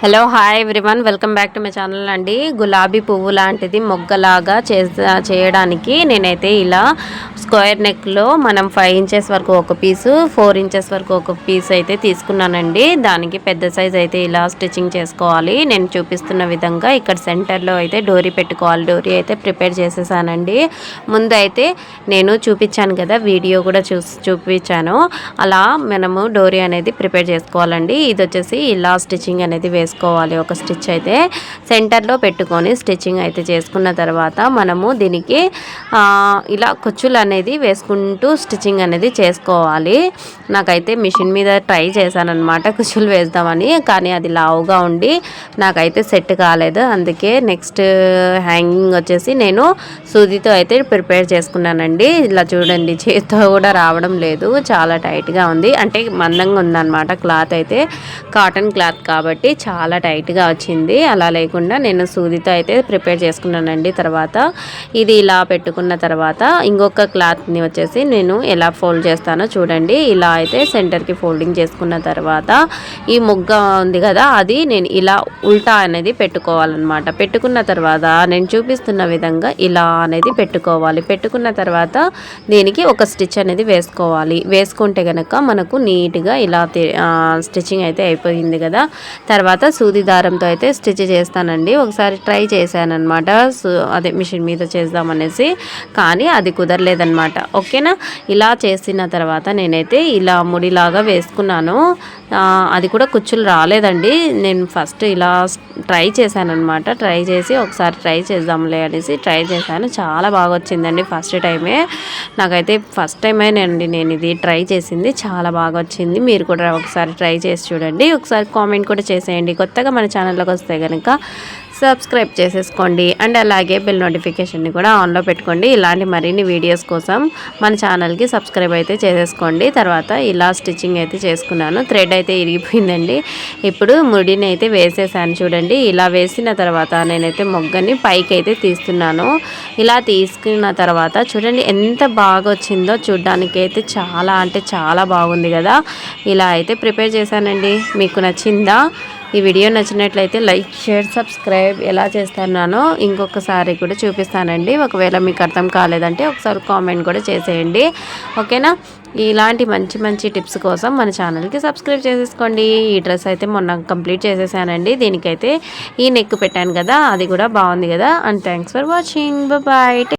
Hello hi everyone, welcome back to my channel అండి. గులాబీ పువ్వు లాంటిది మొగ్గలాగా చేయడానికి నేనైతే ఇలా స్క్వేర్ నెక్లో మనం 5 ఇంచెస్ వరకు ఒక పీసు, 4 ఇంచెస్ వరకు ఒక పీస్ అయితే తీసుకున్నానండి. దానికి పెద్ద సైజ్ అయితే ఇలా స్టిచ్చింగ్ చేసుకోవాలి. నేను చూపిస్తున్న విధంగా ఇక్కడ సెంటర్లో అయితే డోరీ పెట్టుకోవాలి. డోరీ అయితే ప్రిపేర్ చేసేసానండి. ముందు అయితే నేను చూపించాను కదా, వీడియో కూడా చూపించాను. అలా మనము డోరీ అనేది ప్రిపేర్ చేసుకోవాలండి. ఇది వచ్చేసి ఇలా స్టిచ్చింగ్ అనేది వేసుకోవాలి. ఒక స్టిచ్ అయితే సెంటర్లో పెట్టుకొని స్టిచ్చింగ్ అయితే చేసుకున్న తర్వాత మనము దీనికి ఇలా కుచ్చులు అనేది వేసుకుంటూ స్టిచ్చింగ్ అనేది చేసుకోవాలి. నాకైతే మిషన్ మీద ట్రై చేశానన్నమాట కుచ్చులు వేద్దామని, కానీ అది లావుగా ఉండి నాకైతే సెట్ కాలేదు. అందుకే నెక్స్ట్ హ్యాంగింగ్ వచ్చేసి నేను సూదితో అయితే ప్రిపేర్ చేసుకున్నానండి. ఇలా చూడండి, చేతితో కూడా రావడం లేదు, చాలా టైట్గా ఉంది. అంటే మందంగా ఉందన్నమాట క్లాత్ అయితే, కాటన్ క్లాత్ కాబట్టి చాలా టైట్గా వచ్చింది. అలా లేకుండా నేను సూదితో అయితే ప్రిపేర్ చేసుకున్నానండి. తర్వాత ఇది ఇలా పెట్టుకున్న తర్వాత ఇంకొక క్లాత్ని వచ్చేసి నేను ఎలా ఫోల్డ్ చేస్తానో చూడండి. ఇలా అయితే సెంటర్కి ఫోల్డింగ్ చేసుకున్న తర్వాత ఈ మొగ్గ ఉంది కదా, అది నేను ఇలా ఉల్టా అనేది పెట్టుకోవాలన్నమాట. పెట్టుకున్న తర్వాత నేను చూపిస్తున్న విధంగా ఇలా అనేది పెట్టుకోవాలి. పెట్టుకున్న తర్వాత దీనికి ఒక స్టిచ్ అనేది వేసుకోవాలి. వేసుకుంటే కనుక మనకు నీట్గా ఇలా స్టిచ్చింగ్ అయితే అయిపోయింది కదా. తర్వాత సూది దారంతో అయితే స్టిచ్ చేస్తానండి. ఒకసారి ట్రై చేశానమాట, అదే మిషన్ మీద చేద్దామనేసి, కానీ అది కుదరలేదన్నమాట. ఓకేనా, ఇలా చేసిన తర్వాత నేనైతే ఇలా ముడిలాగా వేసుకున్నాను. అది కూడా కుచ్చులు రాలేదండి. నేను ఫస్ట్ ఇలా ట్రై చేశానమాట. ట్రై చేసి ఒకసారి ట్రై చేద్దాంలే అనేసి ట్రై చేశాను. చాలా బాగా వచ్చిందండి. ఫస్ట్ టైమే నాకైతే, ఫస్ట్ టైమే నేను ఇది ట్రై చేసింది, చాలా బాగా వచ్చింది. మీరు కూడా ఒకసారి ట్రై చేసి చూడండి. ఒకసారి కామెంట్ కూడా చేసేయండి. కొత్తగా మన ఛానల్లోకి వస్తే కనుక సబ్స్క్రైబ్ చేసేసుకోండి. అండ్ అలాగే బెల్ నోటిఫికేషన్ని కూడా ఆన్లో పెట్టుకోండి. ఇలాంటి మరిన్ని వీడియోస్ కోసం మన ఛానల్కి సబ్స్క్రైబ్ అయితే చేసేసుకోండి. తర్వాత ఇలా స్టిచ్చింగ్ అయితే చేసుకున్నాను. థ్రెడ్ అయితే ఇరిగిపోయిందండి. ఇప్పుడు ముడిని అయితే వేసేసాను చూడండి. ఇలా వేసిన తర్వాత నేనైతే మొగ్గని పైకి అయితే తీస్తున్నాను. ఇలా తీసుకున్న తర్వాత చూడండి ఎంత బాగా వచ్చిందో, చూడ్డానికి అయితే చాలా అంటే చాలా బాగుంది కదా. ఇలా అయితే ప్రిపేర్ చేశానండి. మీకు నచ్చిందా? ఈ వీడియో నచ్చినట్లయితే లైక్, షేర్, సబ్స్క్రైబ్ ఎలా చేస్తున్నానో ఇంకొకసారి కూడా చూపిస్తానండి. ఒకవేళ మీకు అర్థం కాలేదంటే ఒకసారి కామెంట్ కూడా చేసేయండి. ఓకేనా, ఇలాంటి మంచి మంచి టిప్స్ కోసం మన ఛానల్కి సబ్స్క్రైబ్ చేసేసుకోండి. ఈ డ్రెస్ అయితే మొన్న కంప్లీట్ చేసేసానండి. దీనికైతే ఈ నెక్ పెట్టాను కదా, అది కూడా బాగుంది కదా. And thanks for watching. Bye.